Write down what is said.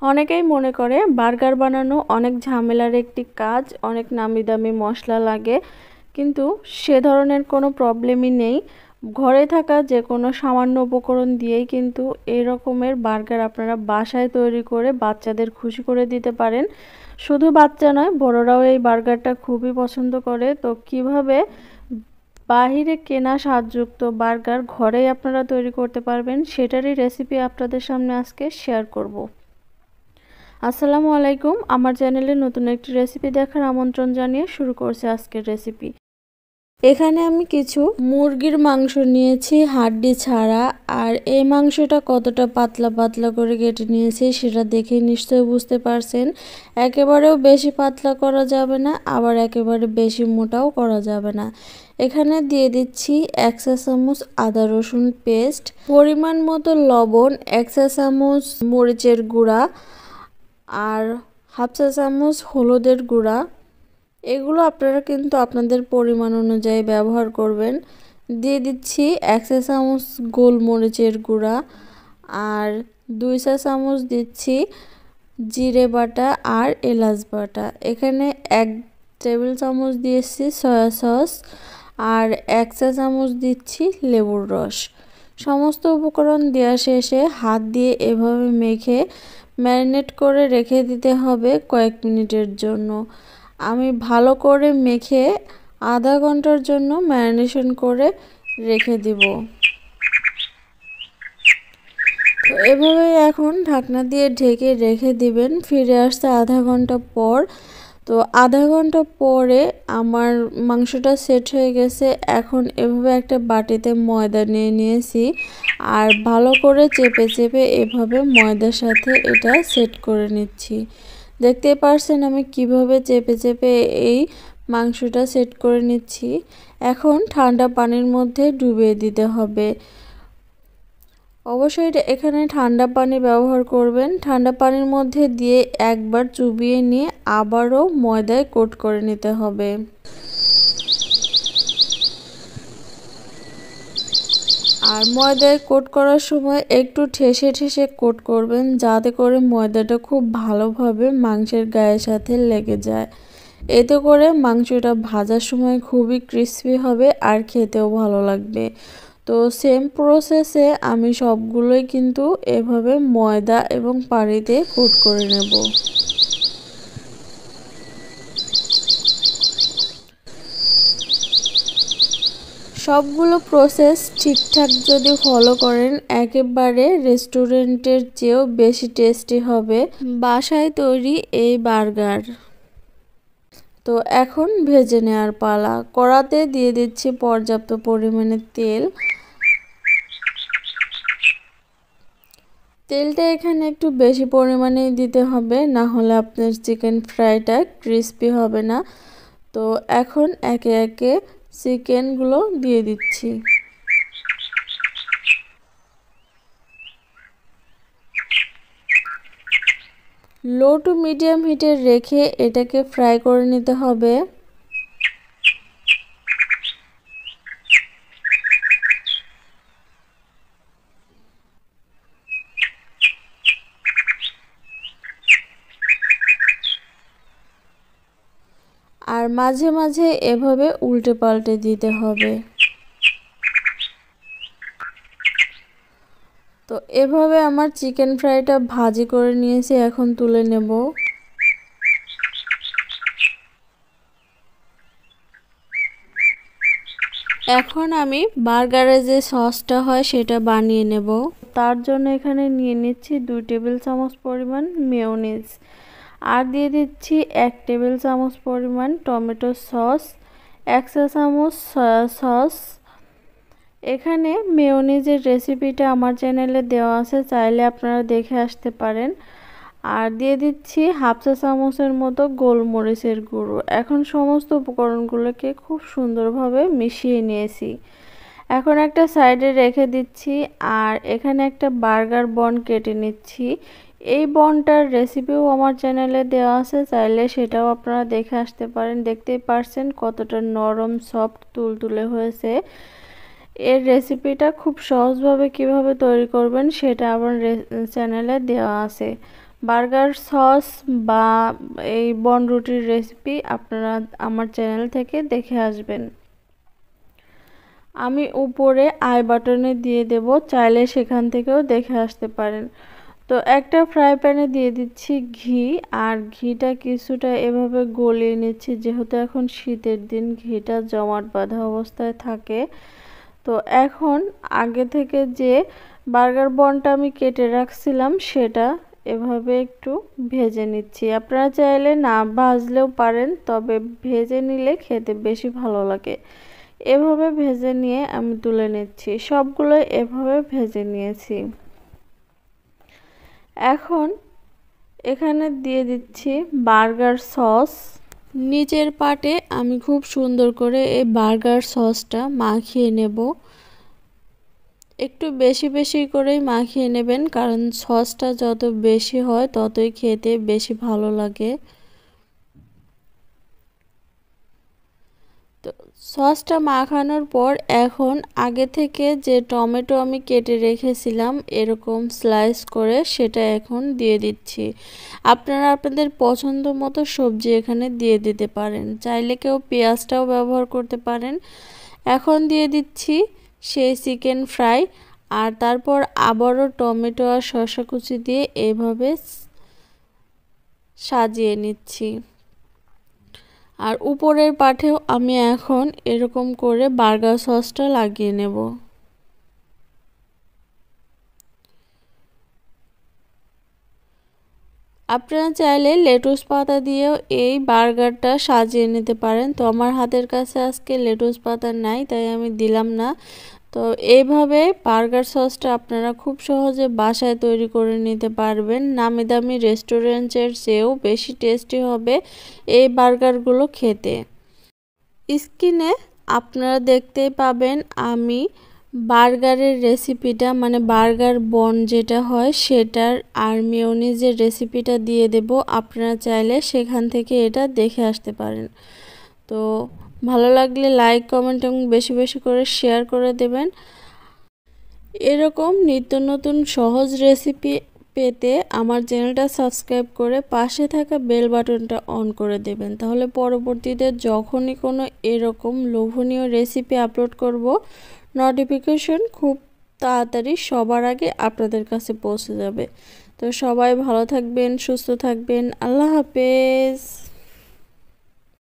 অনেকেই মনে করে বার্গার বানানো অনেক ঝামেলার একটি কাজ, অনেক নামি দামি মশলা লাগে, কিন্তু সে ধরনের কোনো প্রবলেমই নেই। ঘরে থাকা যে কোনো সামান্য উপকরণ দিয়েই কিন্তু এই রকমের বার্গার আপনারা বাসায় তৈরি করে বাচ্চাদের খুশি করে দিতে পারেন। শুধু বাচ্চা নয়, বড়রাও এই বার্গারটা খুবই পছন্দ করে। তো কিভাবে বাহিরে কেনা স্বাদযুক্ত বার্গার ঘরেই আপনারা তৈরি করতে পারবেন সেটারই রেসিপি আপনাদের সামনে আজকে শেয়ার করব। আসসালামু আলাইকুম, আমার চ্যানেলে নতুন একটি রেসিপি দেখার আমন্ত্রণ জানিয়ে শুরু করছি আজকের রেসিপি। এখানে আমি কিছু মুরগির মাংস নিয়েছি হাড্ডি ছাড়া, আর এই মাংসটা কতটা পাতলা পাতলা করে কেটে নিয়েছি সেটা দেখে নিশ্চয়ই বুঝতে পারছেন। একেবারেও বেশি পাতলা করা যাবে না, আবার একেবারে বেশি মোটাও করা যাবে না। এখানে দিয়ে দিচ্ছি 1 চা চামচ আদা রসুন পেস্ট, পরিমাণ মতো লবণ, 1 চা চামচ মরিচের গুঁড়া আর হাফ চা চামচ হলুদের গুঁড়া। এগুলো আপনারা কিন্তু আপনাদের পরিমাণ অনুযায়ী ব্যবহার করবেন। দিয়ে দিচ্ছি 1 চা চামচ গোলমরিচের গুঁড়া আর 2 চা চামচ দিচ্ছি জিরে বাটা আর এলাচ বাটা। এখানে 1 টেবিল চামচ দিয়েছি সয়া সস আর 1 চা চামচ দিচ্ছি লেবুর রস। সমস্ত উপকরণ দেওয়া শেষে হাত দিয়ে এভাবে মেখে ম্যারিনেট করে রেখে দিতে হবে কয়েক মিনিটের জন্য। আমি ভালো করে মেখে আধা ঘন্টার জন্য ম্যারিনেশন করে রেখে দিব। তো এভাবেই এখন ঢাকনা দিয়ে ঢেকে রেখে দিবেন। ফিরে আসতে আধা ঘন্টা পর। তো আধা ঘন্টা পরে আমার মাংসটা সেট হয়ে গেছে। এখন এভাবে একটা বাটিতে ময়দা নিয়ে নিয়েছি আর ভালো করে চেপে চেপে এভাবে ময়দার সাথে এটা সেট করে নিচ্ছি। দেখতেই পারছেন আমি কিভাবে চেপে চেপে এই মাংসটা সেট করে নিচ্ছি। এখন ঠান্ডা পানির মধ্যে ডুবিয়ে দিতে হবে। অবশ্যই এখানে ঠান্ডা পানি ব্যবহার করবেন। ঠান্ডা পানির মধ্যে দিয়ে একবার চুবিয়ে নিয়ে আবারও ময়দায় কোট করে নিতে হবে। আর ময়দায় কোট করার সময় একটু ঠেসে ঠেসে কোট করবেন, যাতে করে ময়দাটা খুব ভালোভাবে মাংসের গায়ের সাথে লেগে যায়। এতে করে মাংসটা ভাজার সময় খুবই ক্রিস্পি হবে আর খেতেও ভালো লাগবে। তো সেম প্রসেসে আমি সবগুলোই কিন্তু এভাবে ময়দা এবং পানিতে কোট করে নেব। সবগুলো প্রসেস ঠিকঠাক যদি ফলো করেন একেবারে রেস্টুরেন্টের চেয়েও বেশি টেস্টি হবে বাসায় তৈরি এই বার্গার। তো এখন ভেজে নেওয়ার পালা। কড়াতে দিয়ে দিচ্ছি পর্যাপ্ত পরিমাণে তেল। তেলটা এখানে একটু বেশি পরিমাণে দিতে হবে, না হলে আপনার চিকেন ফ্রাইটা ক্রিস্পি হবে না। তো এখন একে একে চিকেনগুলো দিয়ে দিচ্ছি। লো টু মিডিয়াম হিটে রেখে এটাকে ফ্রাই করে নিতে হবে। আর মাঝে মাঝে এভাবে উল্টে পাল্টে দিতে হবে। তো এভাবে আমার চিকেন ফ্রাইটা ভাজি করে নিয়েছি, এখন তুলে নেব। এখন আমি বার্গারে যে সসটা হয় সেটা বানিয়ে নেব। তার জন্য এখানে নিয়ে নিচ্ছি 2 টেবিল চামচ পরিমাণ মেয়োনিজ, আর দিয়ে দিচ্ছি 1 টেবিল চামচ পরিমাণ টমেটো সস, 1 চা চামচ সয়া সস। এখানে মেয়োনিজের রেসিপিটা আমার চ্যানেলে দেওয়া আছে, চাইলে আপনারা দেখে আসতে পারেন। আর দিয়ে দিচ্ছি হাফ চা চামচের মতো গোলমরিচের গুঁড়ো। এখন সমস্ত উপকরণগুলোকে খুব সুন্দরভাবে মিশিয়ে নিয়েছি। এখন একটা সাইডে রেখে দিচ্ছি আর এখানে একটা বার্গার বন কেটে নিচ্ছি। এই বনটার রেসিপিও আমার চ্যানেলে দেওয়া আছে, চাইলে সেটাও আপনারা দেখে আসতে পারেন। দেখতেই পারছেন কতটা নরম সফট তুলতুলে হয়েছে। এর রেসিপিটা খুব সহজভাবে কিভাবে তৈরি করবেন সেটা আমার চ্যানেলে দেওয়া আছে। বার্গার সস বা এই বনরুটির রেসিপি আপনারা আমার চ্যানেল থেকে দেখে আসবেন। আমি উপরে আই বাটনে দিয়ে দেব, চাইলে সেখান থেকেও দেখে আসতে পারেন। তো একটা ফ্রাই প্যানে দিয়ে দিচ্ছি ঘি, আর ঘিটা কিছুটা এভাবে গলিয়ে নিচ্ছি, যেহেতু এখন শীতের দিন ঘিটা জমাট বাঁধা অবস্থায় থাকে। তো এখন আগে থেকে যে বার্গার বনটা আমি কেটে রাখছিলাম সেটা এভাবে একটু ভেজে নিচ্ছি। আপনারা চাইলে না ভাজলেও পারেন, তবে ভেজে নিলে খেতে বেশি ভালো লাগে। এভাবে ভেজে নিয়ে আমি তুলে নিচ্ছি, সবগুলো এভাবে ভেজে নিয়েছি। এখন এখানে দিয়ে দিচ্ছি বার্গার সস। নিচের পাটে আমি খুব সুন্দর করে এই বার্গার সসটা মাখিয়ে নেব। একটু বেশি বেশি করেই মাখিয়ে নেবেন, কারণ সসটা যত বেশি হয় ততই খেতে বেশি ভালো লাগে। তো সসটা মাখানোর পর এখন আগে থেকে যে টমেটো আমি কেটে রেখেছিলাম এরকম স্লাইস করে, সেটা এখন দিয়ে দিচ্ছি। আপনারা আপনাদের পছন্দ মতো সবজি এখানে দিয়ে দিতে পারেন, চাইলে কেউ পেঁয়াজটাও ব্যবহার করতে পারেন। এখন দিয়ে দিচ্ছি সেই চিকেন ফ্রাই, আর তারপর আবারও টমেটো আর শসা কুচি দিয়ে এইভাবে সাজিয়ে নিচ্ছি। আর উপরের পাটেও আমি এখন এরকম করে বার্গার সসটা লাগিয়ে নেব। আপনারা চাইলে লেটুস পাতা দিয়েও এই বার্গারটা সাজিয়ে নিতে পারেন। তো আমার হাতের কাছে আজকে লেটুস পাতা নাই, তাই আমি দিলাম না। তো এইভাবে বার্গার সসটা আপনারা খুব সহজে বাসায় তৈরি করে নিতে পারবেন। নামি দামি রেস্টুরেন্টের চেয়েও বেশি টেস্টি হবে এই বার্গারগুলো খেতে। স্ক্রিনে আপনারা দেখতেই পাবেন আমি বার্গারের রেসিপিটা, মানে বার্গার বন যেটা হয় সেটার আর মেয়োনিজের রেসিপিটা দিয়ে দেব। আপনারা চাইলে সেখান থেকে এটা দেখে আসতে পারেন। তো ভালো লাগলে লাইক, কমেন্ট এবং বেশি বেশি করে শেয়ার করে দেবেন। এরকম নিত্য নতুন সহজ রেসিপি পেতে আমার চ্যানেলটা সাবস্ক্রাইব করে পাশে থাকা বেল বাটনটা অন করে দেবেন, তাহলে পরবর্তীতে যখনই কোনো এরকম লোভনীয় রেসিপি আপলোড করব নোটিফিকেশন খুব তাড়াতাড়ি সবার আগে আপনাদের কাছে পৌঁছে যাবে। তো সবাই ভালো থাকবেন, সুস্থ থাকবেন। আল্লাহ হাফেজ।